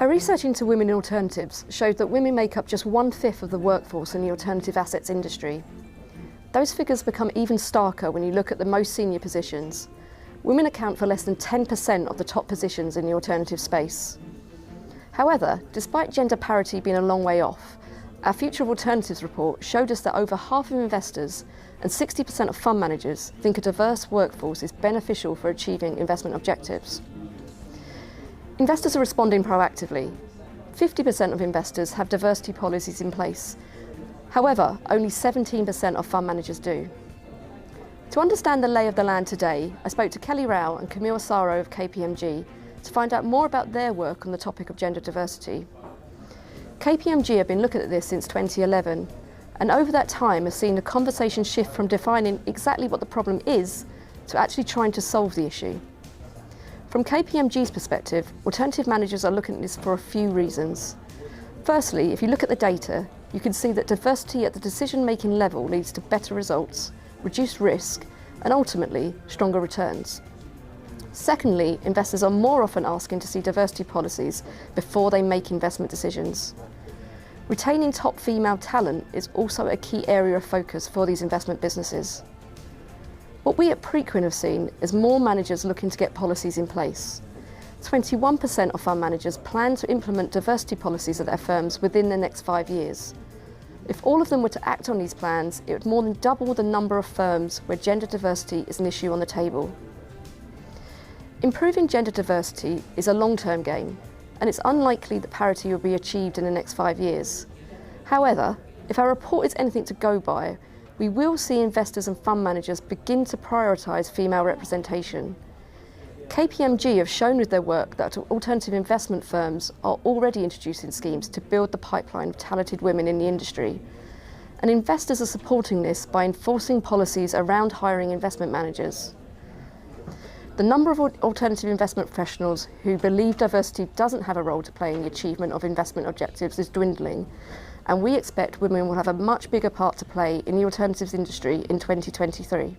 Our research into women in alternatives showed that women make up just 1/5 of the workforce in the alternative assets industry. Those figures become even starker when you look at the most senior positions. Women account for less than 10% of the top positions in the alternative space. However, despite gender parity being a long way off, our Future of Alternatives report showed us that over half of investors and 60% of fund managers think a diverse workforce is beneficial for achieving investment objectives. Investors are responding proactively. 50% of investors have diversity policies in place. However, only 17% of fund managers do. To understand the lay of the land today, I spoke to Kelly Rao and Camille Saro of KPMG to find out more about their work on the topic of gender diversity. KPMG have been looking at this since 2011, and over that time has seen the conversation shift from defining exactly what the problem is to actually trying to solve the issue. From KPMG's perspective, alternative managers are looking at this for a few reasons. Firstly, if you look at the data, you can see that diversity at the decision-making level leads to better results, reduced risk, and ultimately stronger returns. Secondly, investors are more often asking to see diversity policies before they make investment decisions. Retaining top female talent is also a key area of focus for these investment businesses. What we at Preqin have seen is more managers looking to get policies in place. 21% of fund managers plan to implement diversity policies at their firms within the next 5 years. If all of them were to act on these plans, it would more than double the number of firms where gender diversity is an issue on the table. Improving gender diversity is a long-term game, and it's unlikely that parity will be achieved in the next 5 years. However, if our report is anything to go by, we will see investors and fund managers begin to prioritise female representation. KPMG have shown with their work that alternative investment firms are already introducing schemes to build the pipeline of talented women in the industry. And investors are supporting this by enforcing policies around hiring investment managers. The number of alternative investment professionals who believe diversity doesn't have a role to play in the achievement of investment objectives is dwindling, and we expect women will have a much bigger part to play in the alternatives industry in 2023.